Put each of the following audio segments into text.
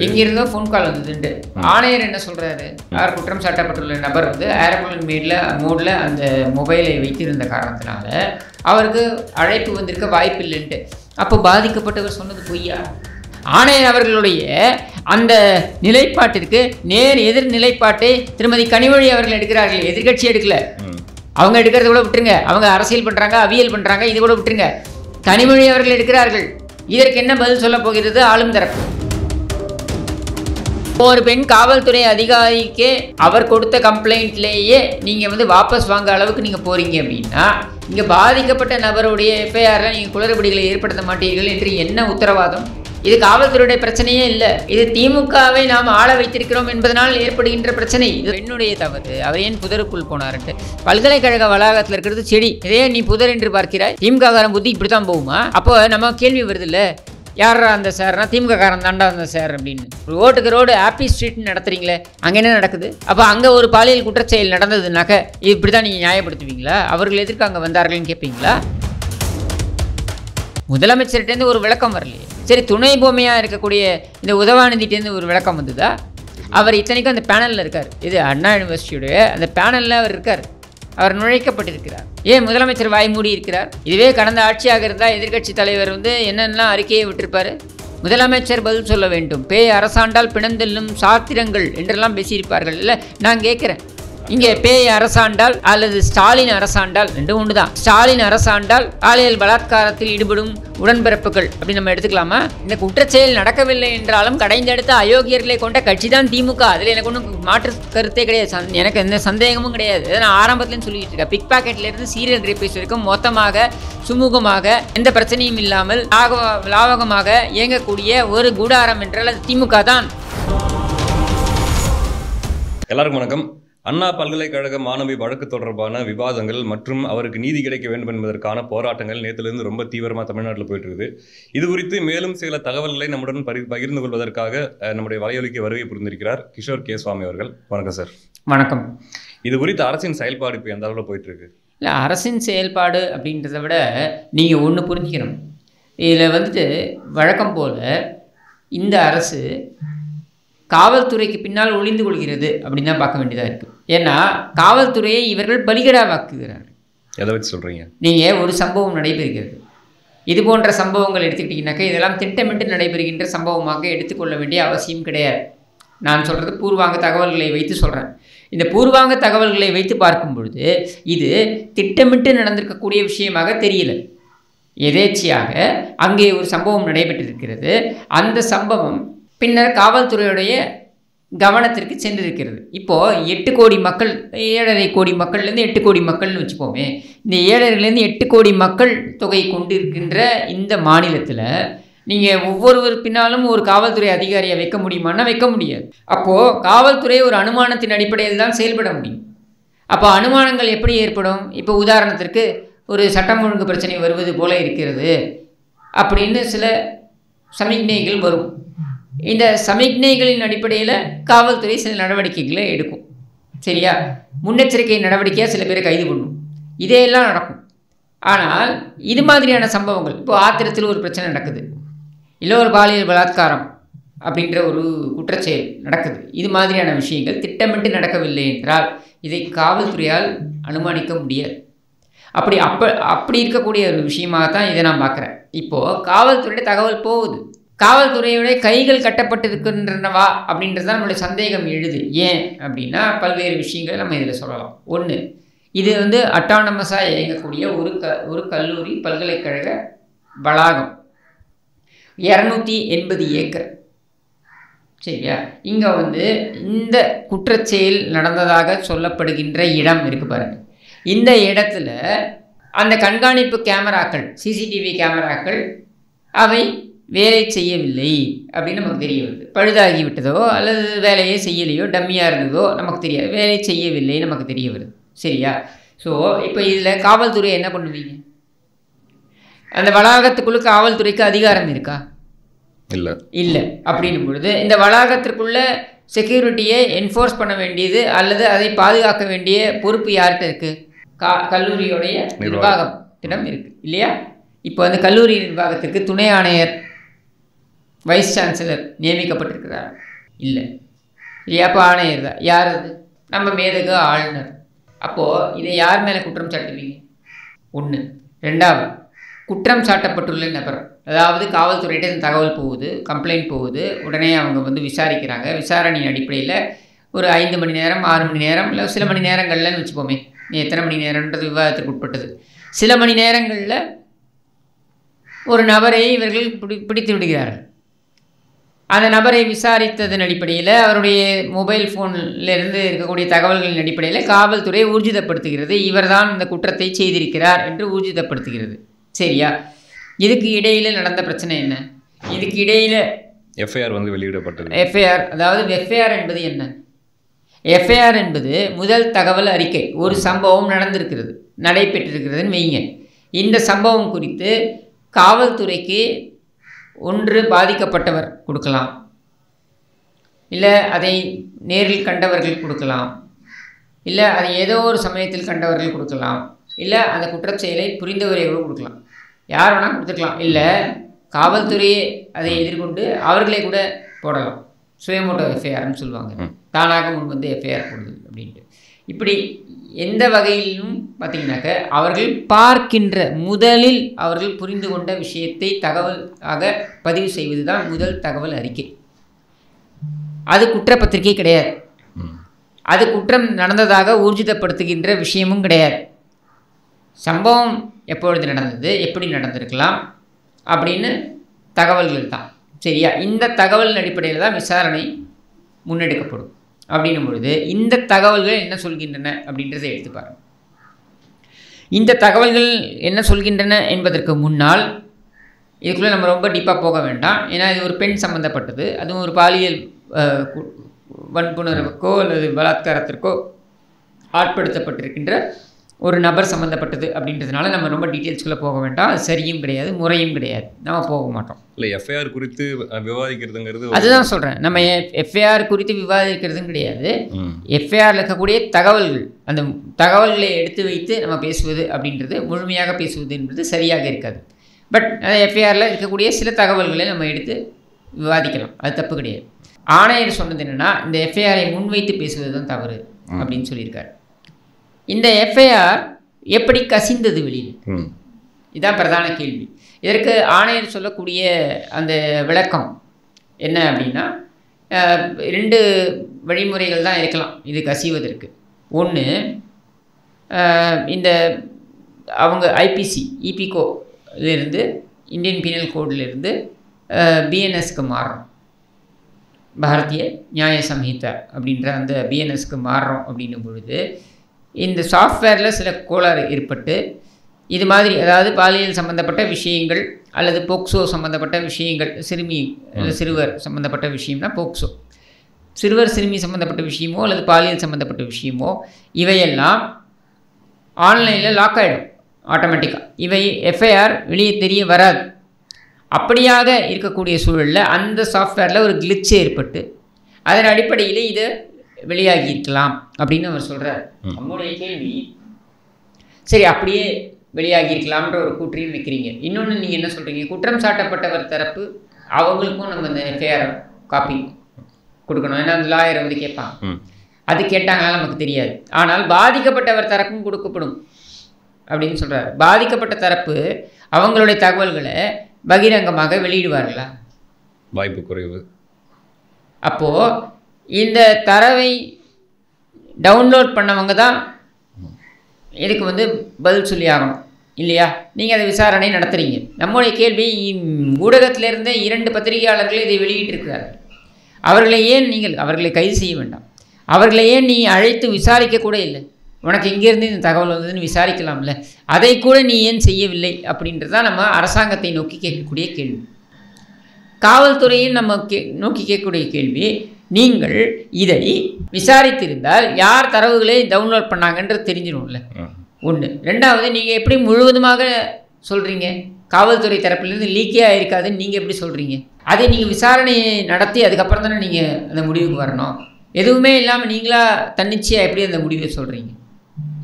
இங்கிருந்தோ phone call வந்ததுண்டு ஆணையர் என்ன சொல்கிறாரு, யார் குற்றம் சாட்டப்பட்டுள்ள நபர் வந்து ஏரோப்ளேன் மோடில் அந்த மொபைலை வைத்திருந்த காரணத்தினால அவருக்கு அழைப்பு வந்திருக்க வாய்ப்பு இல்லைன்ட்டு. அப்போ பாதிக்கப்பட்டவர் சொன்னது பொய்யா? ஆணையர் அவர்களுடைய அந்த நிலைப்பாட்டிற்கு நேர் எதிர் நிலைப்பாட்டை திருமதி கனிமொழி அவர்கள் எடுக்கிறார்கள். எதிர்கட்சி எடுக்கல, அவங்க எடுக்கிறத கூட விட்டுருங்க. அவங்க அரசியல் பண்ணுறாங்க, அவியல் பண்ணுறாங்க, இது கூட விட்டுருங்க. கனிமொழி அவர்கள் எடுக்கிறார்கள். இதற்கு என்ன பதில் சொல்ல போகிறது ஆளும் தரப்பு? ஒரு பெண் காவல்துறை அதிகாரிக்கே அவர் கொடுத்த கம்ப்ளைண்ட்லேயே நீங்கள் வந்து வாபஸ் வாங்க அளவுக்கு நீங்கள் போகிறீங்க அப்படின்னா, இங்கே பாதிக்கப்பட்ட நபருடைய எஃப்ஐஆரில் நீங்கள் குளறுபடிகளை ஏற்படுத்த மாட்டீர்கள் என்று என்ன உத்தரவாதம்? இது காவல்துறையுடைய பிரச்சனையே இல்லை, இது திமுகவை நாம் ஆள வைத்திருக்கிறோம் என்பதனால் ஏற்படுகின்ற பிரச்சனை. இது பெண்ணுடைய தவறு. அவர் ஏன் புதருக்குள் போனார்ன்ட்டு. பல்கலைக்கழக வளாகத்தில் இருக்கிறது செடி, இதே நீ புதர் என்று பார்க்கிறாய். திமுக காரன் புத்தி இப்படி தான் போகுமா? அப்போ நம்ம கேள்வி வருது இல்லை, யாரா அந்த சார்னா திமுக காரன் தாண்டா அந்த சார் அப்படின்னு. ரோட்டுக்கு ரோடு ஹாப்பி ஸ்ட்ரீட்னு நடத்துறீங்களே, அங்கே என்ன நடக்குது? அப்போ அங்கே ஒரு பாலியல் குற்றச்செயல் நடந்ததுனாக்க இப்படி தான் நீங்கள் நியாயப்படுத்துவீங்களா? அவர்கள் எதற்கு அங்கே வந்தார்கள்னு கேட்பீங்களா? முதலமைச்சர்கிட்டேருந்து ஒரு விளக்கம் வரலையே. சரி, துணை பொம்மையாக இருக்கக்கூடிய இந்த உதவாநிதிட்டேருந்து ஒரு விளக்கம் வந்ததா? அவர் இத்தனைக்கும் அந்த பேனலில் இருக்கார். இது அண்ணா யூனிவர்சிட்டியுடைய அந்த பேனலில் அவர் இருக்கார். அவர் நுழைக்கப்பட்டிருக்கிறார். ஏன் முதலமைச்சர் வாய் மூடி இருக்கிறார்? இதுவே கடந்த ஆட்சியாக இருந்தால் எதிர்க்கட்சி தலைவர் வந்து என்னென்னலாம் அறிக்கையை விட்டிருப்பார்? முதலமைச்சர் பதில் சொல்ல வேண்டும். பேய் அரசாண்டால் பிணந்தெல்லும் சாத்திரங்கள் என்றெல்லாம் பேசியிருப்பார்கள் இல்லை? நான் கேட்குறேன், இங்கே பேய் அரசாண்டால் அல்லது ஸ்டாலின் அரசாண்டால் ரெண்டும் ஒன்று தான். ஸ்டாலின் அரசாண்டால் பாலியல் பலாத்காரத்தில் ஈடுபடும் உடன்பிறப்புகள் அப்படி நம்ம எடுத்துக்கலாமா? இந்த குற்றச்செயல் நடக்கவில்லை என்றாலும் கடைந்தெடுத்த அயோக்கியர்களை கொண்ட கட்சி தான் திமுக. அதில் எனக்கு ஒன்றும் மாற்று கருத்தே கிடையாது. எனக்கு எந்த சந்தேகமும் கிடையாது. இதை நான் ஆரம்பத்துலேருந்து சொல்லிட்டு இருக்கேன். பிக் பாக்கெட்லேருந்து சீரியல் ரேபிஸ்ட் வரைக்கும் மொத்தமாக சுமூகமாக எந்த பிரச்சனையும் இல்லாமல் லாவகமாக இயங்கக்கூடிய ஒரு கூடாரம் என்றால் அது திமுக தான். எல்லாருக்கும் வணக்கம். அண்ணா பல்கலைக்கழக மாணவி வழக்கு தொடர்பான விவாதங்கள் மற்றும் அவருக்கு நீதி கிடைக்க வேண்டும் என்பதற்கான போராட்டங்கள் நேற்றிலிருந்து ரொம்ப தீவிரமாக தமிழ்நாட்டில் போயிட்டு இருக்குது. இது குறித்து மேலும் சில தகவல்களை நம்முடன் பகிர்ந்து கொள்வதற்காக நம்முடைய வலையொலிக்கு வருகை புரிந்திருக்கிறார் கிஷோர் கே சுவாமி அவர்கள். வணக்கம் சார். வணக்கம். இது குறித்து அரசின் செயல்பாடு இப்போ எந்த அளவில் போயிட்டு இருக்கு? இல்லை, அரசின் செயல்பாடு அப்படின்றத விட நீங்கள் ஒன்று புரிஞ்சுக்கணும். இதில் வந்துட்டு வழக்கம் போல் இந்த அரசு காவல்துறைக்கு பின்னால் ஒளிந்து கொள்கிறது அப்படின்னு தான் பார்க்க வேண்டியதாக இருக்குது. ஏன்னா காவல்துறையை இவர்கள் பலிகடாவாக்குகிறார்கள். எதை வச்சு சொல்கிறீங்க? நீங்கள் ஒரு சம்பவம் நடைபெறுகிறது, இது போன்ற சம்பவங்கள் எடுத்துக்கிட்டிங்கனாக்கா இதெல்லாம் திட்டமிட்டு நடைபெறுகின்ற சம்பவமாக எடுத்துக்கொள்ள வேண்டிய அவசியம் கிடையாது. நான் சொல்கிறது பூர்வாங்க தகவல்களை வைத்து சொல்கிறேன். இந்த பூர்வாங்க தகவல்களை வைத்து பார்க்கும் பொழுது இது திட்டமிட்டு நடந்திருக்கக்கூடிய விஷயமாக தெரியல. எதேச்சியாக அங்கே ஒரு சம்பவம் நடைபெற்றிருக்கிறது. அந்த சம்பவம் பின்னர் காவல்துறையுடைய கவனத்திற்கு சென்றிருக்கிறது. இப்போது 8 கோடி மக்கள், 7.5 கோடி மக்கள்லேருந்து 8 கோடி மக்கள்னு வச்சுப்போமே. இந்த 7.5லேருந்து 8 கோடி மக்கள் தொகை கொண்டிருக்கின்ற இந்த மாநிலத்தில் நீங்கள் ஒவ்வொருவர் பின்னாலும் ஒரு காவல்துறை அதிகாரியை வைக்க முடியுமான்னா வைக்க முடியாது. அப்போது காவல்துறை ஒரு அனுமானத்தின் அடிப்படையில் தான் செயல்பட முடியும். அப்போ அனுமானங்கள் எப்படி ஏற்படும்? இப்போ உதாரணத்திற்கு ஒரு சட்டம் ஒழுங்கு பிரச்சனை வருவது போல இருக்கிறது அப்படின்னு சில சமிக்ஞைகள் வரும். இந்த சமிக்ஞைகளின் அடிப்படையில் காவல்துறை சில நடவடிக்கைகளை எடுக்கும். சரியா? முன்னெச்சரிக்கை நடவடிக்கையாக சில பேரை கைது பண்ணும். இதையெல்லாம் நடக்கும். ஆனால் இது மாதிரியான சம்பவங்கள், இப்போ ஆத்திரத்தில் ஒரு பிரச்சனை நடக்குது, இல்லை ஒரு பாலியல் பலாத்காரம் அப்படின்ற ஒரு குற்றச்செயல் நடக்குது, இது மாதிரியான விஷயங்கள் திட்டமிட்டு நடக்கவில்லை என்றால் இதை காவல்துறையால் அனுமானிக்க முடியாது. அப்படி இருக்கக்கூடிய ஒரு விஷயமாக தான் இதை நான் பார்க்குறேன். இப்போது காவல்துறையுடைய தகவல் போகுது, காவல்துறையுடைய கைகள் கட்டப்பட்டிருக்கின்றனவா அப்படின்றது தான் நம்மளுடைய சந்தேகம் எழுது. ஏன் அப்படின்னா பல்வேறு விஷயங்களை நம்ம இதில் சொல்லலாம். ஒன்று, இது வந்து அட்டானமஸாக இயங்கக்கூடிய ஒரு கல்லூரி பல்கலைக்கழக வளாகம், 280 ஏக்கர். சரியா? இங்கே வந்து இந்த குற்றச்செயல் நடந்ததாக சொல்லப்படுகின்ற இடம் இருக்குது பாருங்கள். இந்த இடத்துல அந்த கண்காணிப்பு கேமராக்கள், சிசிடிவி கேமராக்கள் அவை வேலை செய்யவில்லை அப்படின்னு நமக்கு தெரிய வருது. பழுதாகி விட்டதோ அல்லது வேலையே செய்யலையோ, டம்மியாக இருந்ததோ நமக்கு தெரியாது. வேலை செய்யவில்லை நமக்கு தெரிய வருது. சரியா? ஸோ இப்போ இதில் காவல்துறை என்ன பண்ணுவீங்க? அந்த வளாகத்துக்குள்ளே காவல்துறைக்கு அதிகாரம் இருக்கா? இல்லை. அப்படின்னும் பொழுது இந்த வளாகத்திற்குள்ள செக்யூரிட்டியை என்ஃபோர்ஸ் பண்ண வேண்டியது அல்லது அதை பாதுகாக்க வேண்டிய பொறுப்பு யார்கிட்ட இருக்குது? கல்லூரியோடைய நிர்வாகத்திடம் இருக்குது இல்லையா? இப்போ அந்த கல்லூரி நிர்வாகத்திற்கு துணை ஆணையர் வைஸ் சான்சலர் நியமிக்கப்பட்டிருக்கிறார்? இல்லை. அப்போ ஆணையர் தான். யார் அது? நம்ம மேதகு ஆளுநர். அப்போது இதை யார் மேலே குற்றம் சாட்டுவீங்க? ஒன்று. ரெண்டாவது, குற்றம் சாட்டப்பட்டுள்ள நபர், அதாவது காவல்துறையிட்ட இந்த தகவல் போகுது, கம்ப்ளைண்ட் போகுது, உடனே அவங்க விசாரிக்கிறாங்க. விசாரணையின் அடிப்படையில் ஒரு 5 மணி நேரம் 6 மணி நேரம் இல்லை சில மணி நேரங்கள்லன்னு வச்சுப்போமே, நீ எத்தனை மணி நேரம்ன்றது விவாதத்திற்கு உட்பட்டது. சில மணி நேரங்களில் ஒரு நபரை இவர்கள் பிடித்து விடுகிறார்கள். அந்த நபரை விசாரித்ததன் அடிப்படையில் அவருடைய மொபைல் ஃபோனிலிருந்து இருக்கக்கூடிய தகவல்களின் அடிப்படையில் காவல்துறை ஊர்ஜிதப்படுத்துகிறது, இவர்தான் இந்த குற்றத்தை செய்திருக்கிறார் என்று ஊர்ஜிதப்படுத்துகிறது. சரியா? இதுக்கு இடையில் நடந்த பிரச்சனை என்ன? இதுக்கு இடையில் எஃப்ஐஆர் வெளியிடப்பட்டது. எஃப்ஐஆர், அதாவது எஃப்ஐஆர் என்பது என்ன? எஃப்ஐஆர் என்பது முதல் தகவல் அறிக்கை. ஒரு சம்பவம் நடந்திருக்கிறது, நடைபெற்றிருக்கிறதுன்னு வைங்க. இந்த சம்பவம் குறித்து காவல்துறைக்கு ஒன்று பாதிக்கப்பட்டவர் கொடுக்கலாம், இல்லை அதை நேரில் கண்டவர்கள் கொடுக்கலாம், இல்லை அதை ஏதோ ஒரு சமயத்தில் கண்டவர்கள் கொடுக்கலாம், இல்லை அந்த குற்றச்செயலை புரிந்தவரை கூட கொடுக்கலாம், யார் வேணால் கொடுத்துக்கலாம். இல்லை காவல்துறையே அதை எதிர்கொண்டு அவர்களே கூட போடலாம். சுயமோட்டோ எஃப்ஐஆர்னு சொல்லுவாங்க, தானாக முன் வந்து எஃப்ஐஆர் போடுது அப்படின்ட்டு. இப்படி எந்த வகையிலும் பார்த்திங்கனாக்க அவர்கள் பார்க்கின்ற முதலில் அவர்கள் புரிந்து கொண்ட விஷயத்தை தகவலாக பதிவு செய்வது தான் முதல் தகவல் அறிக்கை. அது குற்றப்பத்திரிகை கிடையாது, அது குற்றம் நடந்ததாக ஊர்ஜிதப்படுத்துகின்ற விஷயமும் கிடையாது. சம்பவம் எப்பொழுது நடந்தது, எப்படி நடந்திருக்கலாம் அப்படின்னு தகவல்கள் தான். சரியா? இந்த தகவல் அடிப்படையில் தான் விசாரணை முன்னெடுக்கப்படும். அப்படின்னும் பொழுது இந்த தகவல்கள் என்ன சொல்கின்றன அப்படின்றதை எடுத்து பாருங்கள். இந்த தகவல்கள் என்ன சொல்கின்றன என்பதற்கு முன்னால் இதுக்குள்ளே நம்ம ரொம்ப டீப்பாக போக வேண்டாம். ஏன்னா இது ஒரு பெண் சம்மந்தப்பட்டது, அதுவும் ஒரு பாலியல் வன்புணர்வுக்கோ அல்லது பலாத்காரத்திற்கோ ஆட்படுத்தப்பட்டிருக்கின்ற ஒரு நபர் சம்மந்தப்பட்டது அப்படின்றதுனால நம்ம ரொம்ப டீட்டெயில்ஸ்குள்ளே போக வேண்டாம். அது சரியும் கிடையாது, முறையும் கிடையாது, நம்ம போக மாட்டோம். இல்லை எஃப்ஐஆர் குறித்து விவாதிக்கிறதுங்கிறது அதுதான் சொல்கிறேன். நம்ம எஃப்ஐஆர் குறித்து விவாதிக்கிறதும் கிடையாது. எஃப்ஐஆரில் இருக்கக்கூடிய தகவல்கள், அந்த தகவல்களை எடுத்து வைத்து நம்ம பேசுவது அப்படின்றது, முழுமையாக பேசுவது என்பது சரியாக இருக்காது. பட் எஃப்ஐஆரில் இருக்கக்கூடிய சில தகவல்களை நம்ம எடுத்து விவாதிக்கலாம், அது தப்பு கிடையாது. ஆணையர் சொன்னது என்னென்னா, இந்த எஃப்ஐஆரை முன்வைத்து பேசுவது தான் தவறு அப்படின்னு சொல்லியிருக்காரு. இந்த எஃப்ஐஆர் எப்படி கசிந்தது வெளியில்? இதுதான் பிரதான கேள்வி. இதற்கு ஆணையர் சொல்லக்கூடிய அந்த விளக்கம் என்ன அப்படின்னா, 2 வழிமுறைகள் தான் இருக்கலாம் இது கசிவதற்கு. ஒன்று, இந்த அவங்க ஐபிசி இபிகோ இதிலிருந்து, இந்தியன் பீனல் கோடிலிருந்து பிஎன்எஸ்க்கு மாறுறோம், பாரதிய நியாய சம்ஹிதா அப்படின்ற அந்த பிஎன்எஸ்க்கு மாறுறோம் அப்படின்னும் பொழுது இந்த சாஃப்ட்வேரில் சில கோளாறு ஏற்பட்டு இது மாதிரி, அதாவது பாலியல் சம்மந்தப்பட்ட விஷயங்கள் அல்லது போக்சோ சம்மந்தப்பட்ட விஷயங்கள், சிறுமி சிறுவர் சம்மந்தப்பட்ட விஷயம்னா போக்சோ, சிறுவர் சிறுமி சம்மந்தப்பட்ட விஷயமோ அல்லது பாலியல் சம்மந்தப்பட்ட விஷயமோ, இவையெல்லாம் ஆன்லைனில் லாக் ஆகிடும் ஆட்டோமேட்டிக்காக. இவை எஃப்ஐஆர் வெளியே தெரிய வராது. அப்படியாக இருக்கக்கூடிய சூழலில் அந்த சாஃப்ட்வேரில் ஒரு கிளிட்ச் ஏற்பட்டு அதன் அடிப்படையில் இதை வெளியாகி இருக்கலாம் அப்படின்னு அவர் சொல்கிறார். நம்முடைய கேள்வி, சரி அப்படியே வெளியாகி இருக்கலாம்ன்ற ஒரு கூற்றையும் வைக்கிறீங்க. இன்னொன்று நீங்கள் என்ன சொல்கிறீங்க, குற்றம் சாட்டப்பட்டவர் தரப்பு அவங்களுக்கும் நம்ம இந்த எஃப்ஐஆர் காப்பி கொடுக்கணும், ஏன்னா அந்த லாயர் கேட்பாங்க. அது கேட்டாங்களா நமக்கு தெரியாது, ஆனால் பாதிக்கப்பட்டவர் தரப்பும் கொடுக்கப்படும் அப்படின்னு சொல்கிறார். பாதிக்கப்பட்ட தரப்பு அவங்களுடைய தகவல்களை பகிரங்கமாக வெளியிடுவார்களா? வாய்ப்பு குறைவு. அப்போது இந்த தரவை டவுன்லோட் பண்ணவங்க தான் இதுக்கு பதில் சொல்லி ஆகணும் இல்லையா? நீங்கள் அதை விசாரணை நடத்துகிறீங்க. நம்முடைய கேள்வி, ஊடகத்திலிருந்தே 2 பத்திரிகையாளர்கள் இதை வெளியிட்டிருக்கிறார்கள். அவர்களை ஏன் நீங்கள் அவர்களை கைது செய்ய வேண்டாம்? அவர்களை ஏன் நீ அழைத்து விசாரிக்க கூட இல்லை? உனக்கு இங்கேருந்து இந்த தகவல் வந்ததுன்னு விசாரிக்கலாம்ல, அதை கூட நீ ஏன் செய்யவில்லை அப்படின்றது தான் நம்ம அரசாங்கத்தை நோக்கி கேட்கக்கூடிய கேள்வி. காவல்துறையும் நம்ம நோக்கி கேட்கக்கூடிய கேள்வி, நீங்கள் இதை விசாரித்திருந்தால் யார் தரவுகளை டவுன்லோட் பண்ணாங்கன்றது தெரிஞ்சிடும்ல. ஒன்று. ரெண்டாவது, நீங்கள் எப்படி முழுவதுமாக சொல்கிறீங்க காவல்துறை தரப்பிலிருந்து லீக்கே ஆகிருக்காதுன்னு நீங்கள் எப்படி சொல்கிறீங்க? அதை நீங்கள் விசாரணையை நடத்தி அதுக்கப்புறம் தானே நீங்கள் அந்த முடிவுக்கு வரணும். எதுவுமே இல்லாமல் நீங்களாக தன்னிச்சையாக எப்படி அந்த முடிவை சொல்கிறீங்க?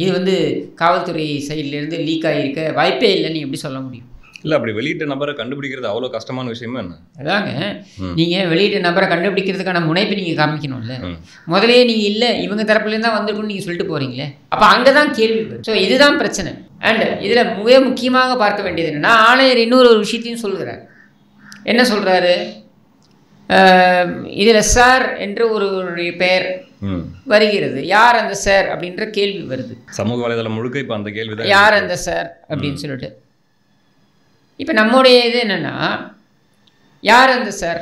இது காவல்துறை சைட்லேருந்து லீக் ஆகியிருக்க வாய்ப்பே இல்லைன்னு எப்படி சொல்ல முடியும்? இல்லை அப்படி வெளியிட்ட நபரை கண்டுபிடிக்கிறது அவ்வளோ கஷ்டமான விஷயமா என்ன? அதாங்க, நீங்கள் வெளியிட்ட நபரை கண்டுபிடிக்கிறதுக்கான முனைப்பு நீங்கள் காமிக்கணும்ல. முதலே நீங்கள் இல்லை இவங்க தரப்புலேருந்து தான் வந்திருக்குன்னு நீங்கள் சொல்லிட்டு போகிறீங்களே, அப்போ அங்கே தான் கேள்வி வரும். ஸோ இதுதான் பிரச்சனை. அண்ட் இதில் மிக முக்கியமாக பார்க்க வேண்டியது என்னென்னா, ஆணையர் இன்னொரு விஷயத்தையும் சொல்கிறார். என்ன சொல்கிறாரு? இதில் சார் என்று ஒரு பெயர் வருகிறது. யார் அந்த சார் அப்படின்ற கேள்வி வருது. சமூக வலைதளம் முழுக்க இப்போ அந்த கேள்வி தான், யார் அந்த சார் அப்படின்னு சொல்லிட்டு. இப்போ நம்முடைய இது என்னென்னா, யார் அந்த சார்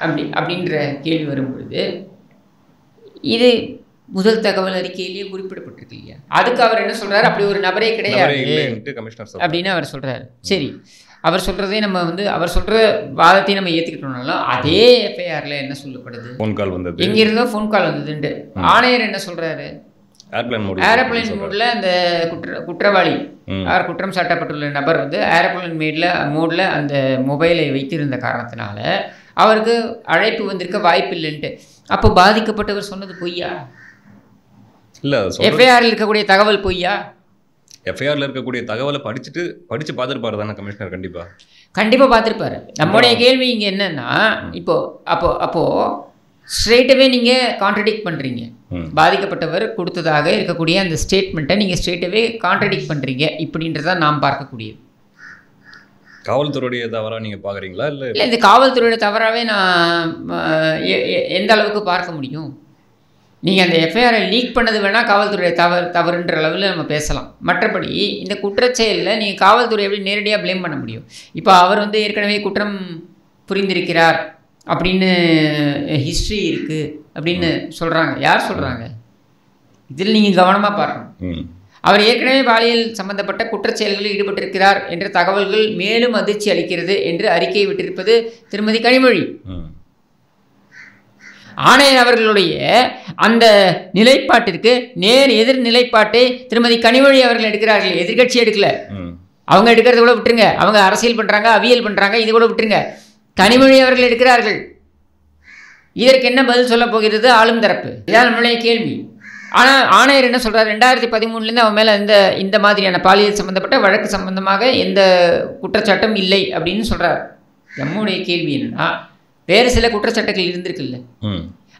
அப்படின்ற கேள்வி வரும்பொழுது இது முதல் தகவல் அறிக்கையிலேயே குறிப்பிடப்பட்டிருக்கு இல்லையா? அதுக்கு அவர் என்ன சொல்கிறார்? அப்படி ஒரு நபரே கிடையாது அப்படின்னு அவர் சொல்கிறார். சரி, அவர் சொல்கிறதே நம்ம அவர் சொல்கிற வாதத்தையும் நம்ம ஏற்றுக்கிட்டோம்னாலும் அதே எஃப்ஐஆரில் என்ன சொல்லப்படுது? ஃபோன் கால் வந்தது, எங்கிருந்தோ ஃபோன் கால் வந்ததுண்டு. ஆணையர் என்ன சொல்கிறாரு? ஏரோப்ளைன் மோடில் அந்த குற்றவாளி யார் குற்றம் சாட்டப்பட்டுள்ள நபர் ஏரோப்ளைன் மோடில் அந்த மொபைலை வைத்திருந்த காரணத்தினால அவருக்கு அழைப்பு வந்திருக்க வாய்ப்பு இல்லைன்ட்டு. அப்போ பாதிக்கப்பட்டவர் சொன்னது பொய்யா? இல்லை, எஃப்ஐஆரில் இருக்கக்கூடிய தகவல் பொய்யா? எஃப்ஐஆரில் இருக்கக்கூடிய தகவலை படித்து பார்த்துருப்பாரு தானே கமிஷனர்? கண்டிப்பாக பார்த்துருப்பாரு. நம்முடைய கேள்வி இங்கே என்னன்னா, அப்போது ஸ்ட்ரெயிட்டாகவே நீங்கள் கான்ட்ரடிக்ட் பண்ணுறீங்க. பாதிக்கப்பட்டவர் கொடுத்ததாக இருக்கக்கூடிய அந்த ஸ்டேட்மெண்ட்டை நீங்கள் ஸ்ட்ரெயிட்டாகவே கான்ட்ரடிக்ட் பண்ணுறீங்க. இப்படின்றதான் நாம் பார்க்கக்கூடியது. காவல்துறையுடைய தவறாக நீங்கள் பார்க்குறீங்களா? இல்லை இந்த காவல்துறையோட தவறாகவே நான் எந்த அளவுக்கு பார்க்க முடியும்? நீங்கள் அந்த எஃப்ஐஆரை லீக் பண்ணது வேணால் காவல்துறை தவறுன்ற அளவில் நம்ம பேசலாம். மற்றபடி இந்த குற்றச்செயலில் நீங்கள் காவல்துறை எப்படி நேரடியாக ப்ளேம் பண்ண முடியும்? இப்போ அவர் ஏற்கனவே குற்றம் புரிந்திருக்கிறார் அப்படின்னு ஹிஸ்ட்ரி இருக்குது அப்படின்னு சொல்கிறாங்க. யார் சொல்கிறாங்க? இதில் நீங்கள் கவனமாக பார்க்கணும். அவர் ஏற்கனவே பாலியல் சம்பந்தப்பட்ட குற்றச்செயல்களில் ஈடுபட்டிருக்கிறார் என்ற தகவல்கள் மேலும் அதிர்ச்சி அளிக்கிறது என்று அறிக்கை விட்டிருப்பது திருமதி கனிமொழி. ஆணையர் அவர்களுடைய அந்த நிலைப்பாட்டிற்கு நேர் எதிர் நிலைப்பாட்டை திருமதி கனிமொழி அவர்கள் எடுக்கிறார்கள். எதிர்கட்சி எடுக்கல. அவங்க எடுக்கிறத கூட விட்டுருங்க. அவங்க அரசியல் பண்ணுறாங்க, அவியல் பண்ணுறாங்க, இது கூட விட்டுருங்க. கனிமொழி அவர்கள் எடுக்கிறார்கள். இதற்கு என்ன பதில் சொல்ல போகிறது ஆளும் தரப்பு? இதான் நம்மளுடைய கேள்வி. ஆனால் ஆணையர் என்ன சொல்கிறார்? 2013 அவன் மேலே இந்த மாதிரியான பாலியல் சம்மந்தப்பட்ட வழக்கு சம்பந்தமாக எந்த குற்றச்சாட்டும் இல்லை அப்படின்னு சொல்கிறார். நம்முடைய கேள்வி என்னன்னா, வேறு சில குற்றச்சாட்டுகள் இருந்திருக்குல்ல.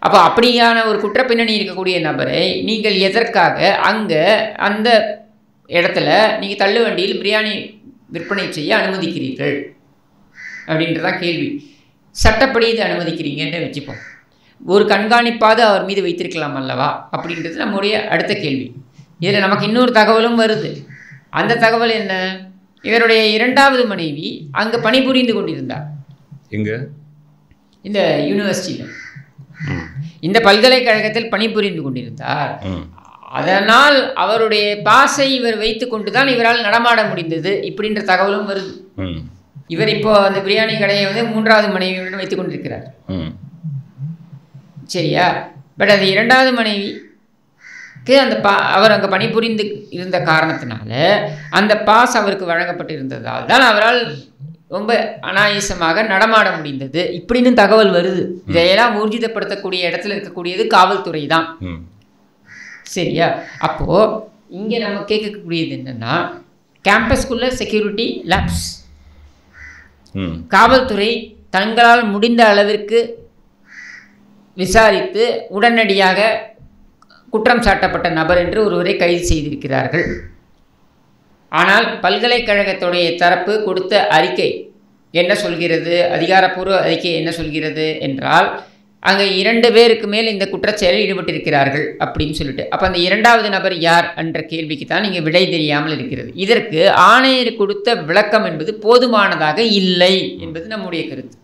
அப்போ அப்படியான ஒரு குற்றப்பின்னணி இருக்கக்கூடிய நபரை நீங்கள் எதற்காக அங்கே அந்த இடத்துல நீங்கள் தள்ளு வண்டியில் பிரியாணி விற்பனை செய்ய அனுமதிக்கிறீர்கள் அப்படின்றதான் கேள்வி. சட்டப்படி இது அனுமதிக்கிறீங்கன்னு வச்சுப்போம். ஒரு கண்காணிப்பாவது அவர் மீது வைத்திருக்கலாம் அல்லவா அப்படின்றது நம்முடைய அடுத்த கேள்வி. இதில் நமக்கு இன்னொரு தகவலும் வருது. அந்த தகவல் என்ன? இவருடைய இரண்டாவது மனைவி அங்கே பணிபுரிந்து கொண்டிருந்தார். எங்கே? இந்த யூனிவர்சிட்டியில், இந்த பல்கலைக்கழகத்தில் பணிபுரிந்து கொண்டிருந்தார். அதனால் அவருடைய பாஸை இவர் வைத்து கொண்டு தான் இவரால் நடமாட முடிந்தது இப்படின்ற தகவலும் வருது. இவர் இப்போ அந்த பிரியாணி கடையை 3வது மனைவியுடன் வைத்துக் கொண்டிருக்கிறார். சரியா? பட் அது 2வது மனைவிக்கு அந்த அவர் அங்கே பணிபுரிந்து இருந்த காரணத்தினால அந்த பாஸ் அவருக்கு வழங்கப்பட்டு இருந்ததால் தான் அவரால் ரொம்ப அனாயாசமாக நடமாட முடிந்தது இப்படின்னு தகவல் வருது. இதையெல்லாம் ஊர்ஜிதப்படுத்தக்கூடிய இடத்துல இருக்கக்கூடியது காவல்துறை தான். சரியா? அப்போது இங்கே நம்ம கேட்கக்கூடியது என்னென்னா, கேம்பஸ்குள்ளே செக்யூரிட்டி லேப்ஸ், காவல்துறை தங்களால் முடிந்த அளவிற்கு விசாரித்து உடனடியாக குற்றம் சாட்டப்பட்ட நபர் என்று ஒருவரை கைது செய்திருக்கிறார்கள். ஆனால் பல்கலைக்கழகத்துடைய தரப்பு கொடுத்த அறிக்கை என்ன சொல்கிறது? அதிகாரப்பூர்வ அறிக்கை என்ன சொல்கிறது என்றால், அங்கே 2 பேருக்கு மேல் இந்த குற்றச்செயலில் ஈடுபட்டிருக்கிறார்கள் அப்படின்னு சொல்லிட்டு. அப்போ அந்த 2வது நபர் யார் என்ற கேள்விக்கு தான் இங்கே விடை தெரியாமல் இருக்கிறது. இதற்கு ஆணையர் கொடுத்த விளக்கம் என்பது போதுமானதாக இல்லை என்பது நம்முடைய கருத்து.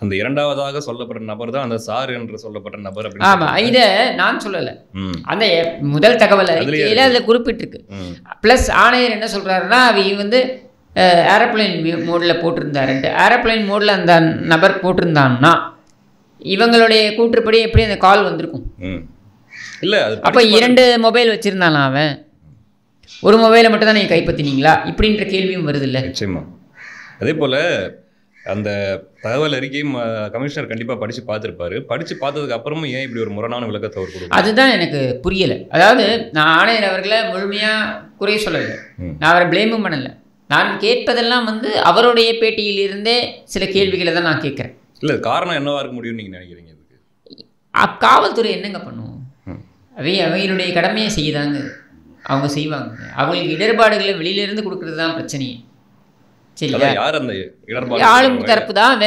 அந்த 2வதாக சொல்லப்பட்ட நபர் தான் அந்த சார் என்று சொல்லப்பட்ட நபர். ஆமாம், இதை நான் சொல்லலை. அந்த முதல் தகவல் அறிக்கையில் அதில் குறிப்பிட்டிருக்கு. ப்ளஸ் ஆணையர் என்ன சொல்கிறாருன்னா, அவங்க ஏரோப்ளைன் மோடில் போட்டிருந்தாருன்ட்டு. ஏரோப்ளைன் மோடில் அந்த நபர் போட்டிருந்தான்னா இவங்களுடைய கூற்றுப்படி எப்படி அந்த கால் வந்திருக்கும்? இல்லை, அப்போ 2 மொபைல் வச்சுருந்தானா அவன்? ஒரு மொபைலை மட்டும் தான் நீங்கள் கைப்பற்றினீங்களா இப்படின்ற கேள்வியும் வருது இல்லை? நிச்சயமா. அதே போல் அந்த தகவல் அறிக்கையும் கமிஷனர் கண்டிப்பாக படித்து பார்த்துருப்பாரு. படித்து பார்த்ததுக்கு அப்புறமும் ஏன் இப்படி ஒரு முரணான விளக்கத்தை அவர் கொடுக்கும்? அதுதான் எனக்கு புரியலை. அதாவது நான் ஆணையர் அவர்களை முழுமையாக குறை சொல்லலை, நான் அவரை பிளேமும் பண்ணலை. நான் கேட்பதெல்லாம் வந்து அவருடைய பேட்டியிலிருந்தே சில கேள்விகளை தான் நான் கேட்குறேன். இல்லை, காரணம் என்னவா இருக்க முடியும்னு நீங்கள் நினைக்கிறீங்க? இதுக்கு காவல்துறை என்னங்க பண்ணும்? அவங்களுடைய கடமையை செய்யுதாங்க, அவங்க செய்வாங்க. அவங்களுக்கு இடர்பாடுகளை வெளியிலேருந்து கொடுக்கறது தான் பிரச்சனையே. சரியா? யார் அந்த ஆளும் தரப்பு தான்.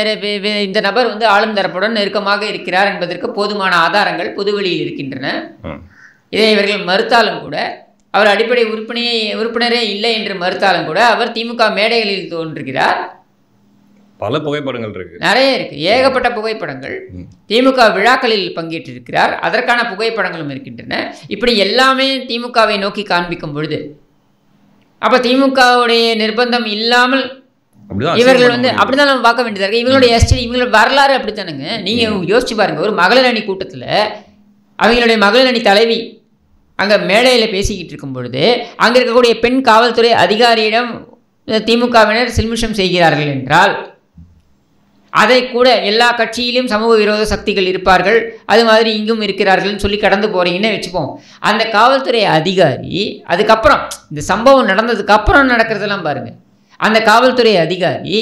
இந்த நபர் வந்து ஆளும் தரப்புடன் நெருக்கமாக இருக்கிறார் என்பதற்கு போதுமான ஆதாரங்கள் பொதுவெளியில் இருக்கின்றன. இதை இவர்கள் மறுத்தாலும் கூட, அவர் அடிப்படை உறுப்பினரே இல்லை என்று மறுத்தாலும் கூட, அவர் திமுக மேடைகளில் தோன்றுகிறார். பல புகைப்படங்கள் இருக்கு, நிறைய இருக்கு, ஏகப்பட்ட புகைப்படங்கள். திமுக விழாக்களில் பங்கேற்றிருக்கிறார், அதற்கான புகைப்படங்களும் இருக்கின்றன. இப்படி எல்லாமே திமுகவை நோக்கி காண்பிக்கும் பொழுது, அப்போ திமுகவுடைய நிர்பந்தம் இல்லாமல் இவர்கள் வந்து அப்படிதான் நம்ம பார்க்க வேண்டியதாக இருக்கு. இவங்களுடைய ஹிஸ்டரி, இவங்களோட வரலாறு அப்படித்தானுங்க. நீங்கள் யோசிச்சு பாருங்க, ஒரு மகளிர் அணி கூட்டத்தில் அவங்களுடைய மகளிர் அணி தலைவி அங்கே மேடையில் பேசிக்கிட்டு இருக்கும் பொழுது, அங்கே இருக்கக்கூடிய பெண் காவல்துறை அதிகாரியிடம் திமுகவினர் சில்மிஷம் செய்கிறார்கள் என்றால், அதை கூட எல்லா கட்சியிலும் சமூக விரோத சக்திகள் இருப்பார்கள், அது மாதிரி இங்கும் இருக்கிறார்கள்னு சொல்லி கடந்து போகிறீங்கன்னு வச்சுப்போம். அந்த காவல்துறை அதிகாரி அதுக்கப்புறம், இந்த சம்பவம் நடந்ததுக்கு அப்புறம் நடக்கிறதெல்லாம் பாருங்கள், அந்த காவல்துறை அதிகாரி